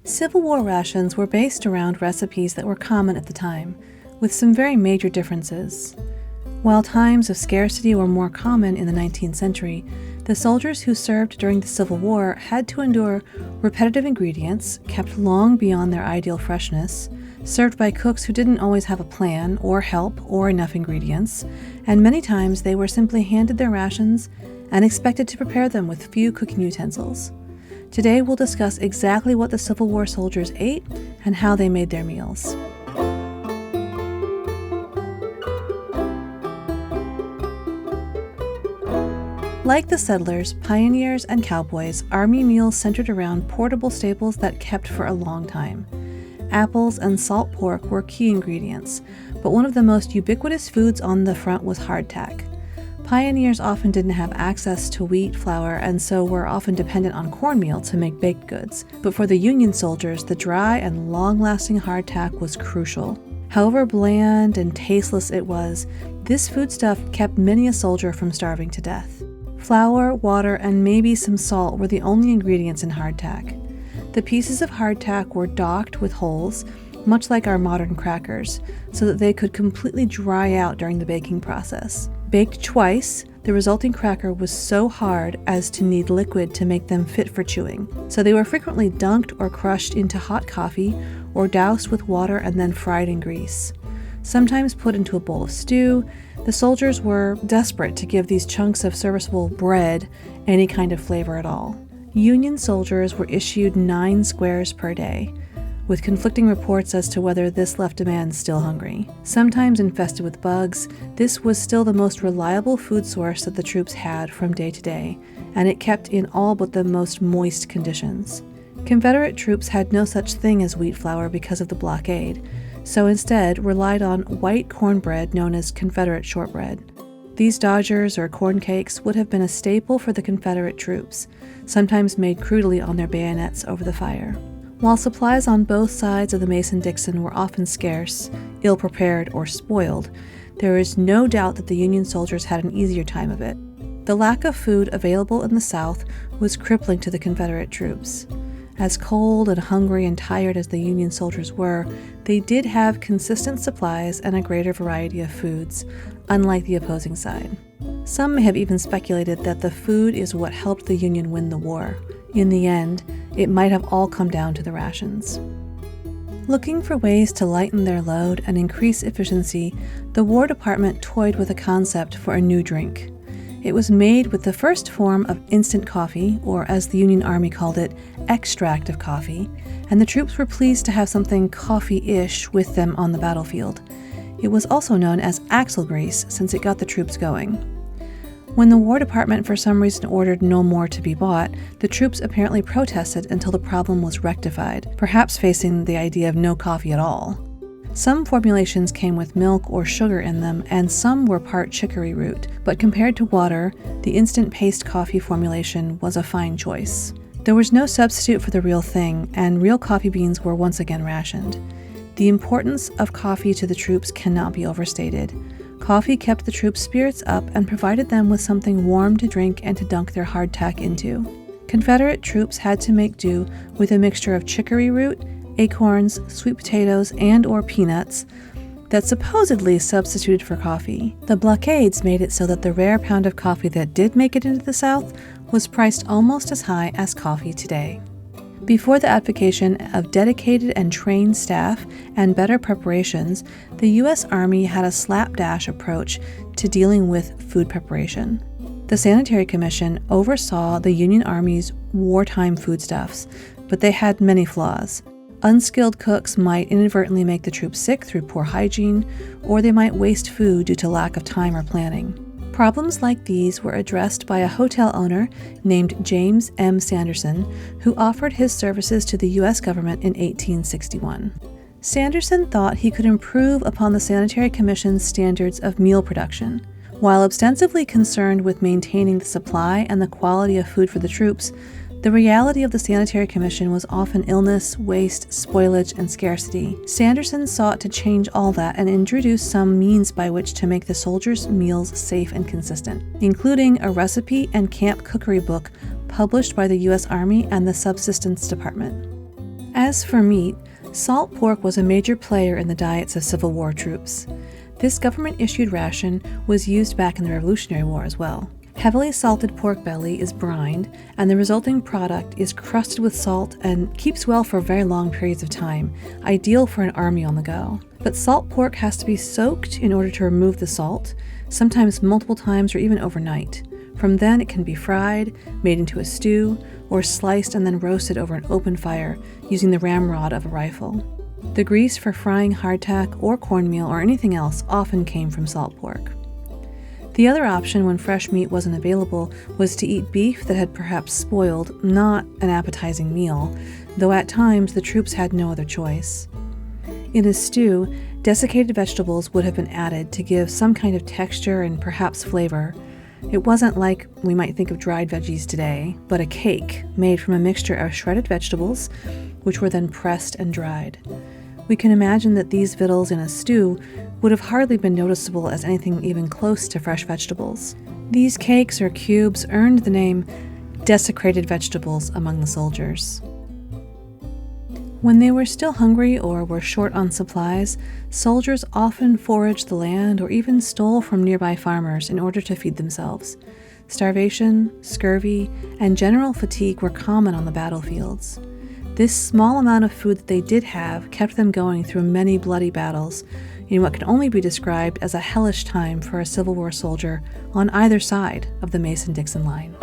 Civil War rations were based around recipes that were common at the time, with some very major differences. While times of scarcity were more common in the 19th century, the soldiers who served during the Civil War had to endure repetitive ingredients, kept long beyond their ideal freshness, served by cooks who didn't always have a plan or help or enough ingredients, and many times they were simply handed their rations and expected to prepare them with few cooking utensils. Today we'll discuss exactly what the Civil War soldiers ate and how they made their meals. Like the settlers, pioneers, and cowboys, Army meals centered around portable staples that kept for a long time. Apples and salt pork were key ingredients, but one of the most ubiquitous foods on the front was hardtack. Pioneers often didn't have access to wheat flour and so were often dependent on cornmeal to make baked goods, but for the Union soldiers, the dry and long-lasting hardtack was crucial. However bland and tasteless it was, this foodstuff kept many a soldier from starving to death. Flour, water, and maybe some salt were the only ingredients in hardtack. The pieces of hardtack were docked with holes, much like our modern crackers, so that they could completely dry out during the baking process. Baked twice, the resulting cracker was so hard as to need liquid to make them fit for chewing, so they were frequently dunked or crushed into hot coffee or doused with water and then fried in grease. Sometimes put into a bowl of stew, the soldiers were desperate to give these chunks of serviceable bread any kind of flavor at all. Union soldiers were issued 9 squares per day, with conflicting reports as to whether this left a man still hungry. Sometimes infested with bugs, this was still the most reliable food source that the troops had from day to day, and it kept in all but the most moist conditions. Confederate troops had no such thing as wheat flour because of the blockade, so instead relied on white cornbread known as Confederate shortbread. These dodgers or corn cakes would have been a staple for the Confederate troops, sometimes made crudely on their bayonets over the fire. While supplies on both sides of the Mason-Dixon were often scarce, ill-prepared, or spoiled, there is no doubt that the Union soldiers had an easier time of it. The lack of food available in the South was crippling to the Confederate troops. As cold and hungry and tired as the Union soldiers were, they did have consistent supplies and a greater variety of foods, unlike the opposing side. Some may have even speculated that the food is what helped the Union win the war. In the end, it might have all come down to the rations. Looking for ways to lighten their load and increase efficiency, the War Department toyed with a concept for a new drink. It was made with the first form of instant coffee, or as the Union Army called it, extract of coffee, and the troops were pleased to have something coffee-ish with them on the battlefield. It was also known as axle grease since it got the troops going. When the War Department for some reason ordered no more to be bought, the troops apparently protested until the problem was rectified, perhaps facing the idea of no coffee at all. Some formulations came with milk or sugar in them, and some were part chicory root, but compared to water, the instant paste coffee formulation was a fine choice. There was no substitute for the real thing, and real coffee beans were once again rationed. The importance of coffee to the troops cannot be overstated. Coffee kept the troops' spirits up and provided them with something warm to drink and to dunk their hardtack into. Confederate troops had to make do with a mixture of chicory root, acorns, sweet potatoes, and/or peanuts that supposedly substituted for coffee. The blockades made it so that the rare pound of coffee that did make it into the South was priced almost as high as coffee today. Before the advocation of dedicated and trained staff and better preparations, the U.S. Army had a slapdash approach to dealing with food preparation. The Sanitary Commission oversaw the Union Army's wartime foodstuffs, but they had many flaws. Unskilled cooks might inadvertently make the troops sick through poor hygiene, or they might waste food due to lack of time or planning. Problems like these were addressed by a hotel owner named James M. Sanderson, who offered his services to the U.S. government in 1861. Sanderson thought he could improve upon the Sanitary Commission's standards of meal production. While ostensibly concerned with maintaining the supply and the quality of food for the troops, the reality of the Sanitary Commission was often illness, waste, spoilage, and scarcity. Sanderson sought to change all that and introduce some means by which to make the soldiers' meals safe and consistent, including a recipe and camp cookery book published by the U.S. Army and the Subsistence Department. As for meat, salt pork was a major player in the diets of Civil War troops. This government-issued ration was used back in the Revolutionary War as well. Heavily salted pork belly is brined, and the resulting product is crusted with salt and keeps well for very long periods of time, ideal for an army on the go. But salt pork has to be soaked in order to remove the salt, sometimes multiple times or even overnight. From then it can be fried, made into a stew, or sliced and then roasted over an open fire using the ramrod of a rifle. The grease for frying hardtack or cornmeal or anything else often came from salt pork. The other option when fresh meat wasn't available was to eat beef that had perhaps spoiled, not an appetizing meal, though at times the troops had no other choice. In a stew, desiccated vegetables would have been added to give some kind of texture and perhaps flavor. It wasn't like we might think of dried veggies today, but a cake made from a mixture of shredded vegetables, which were then pressed and dried. We can imagine that these victuals in a stew would have hardly been noticeable as anything even close to fresh vegetables. These cakes or cubes earned the name desecrated vegetables among the soldiers. When they were still hungry or were short on supplies, soldiers often foraged the land or even stole from nearby farmers in order to feed themselves. Starvation, scurvy, and general fatigue were common on the battlefields. This small amount of food that they did have kept them going through many bloody battles in what can only be described as a hellish time for a Civil War soldier on either side of the Mason-Dixon line.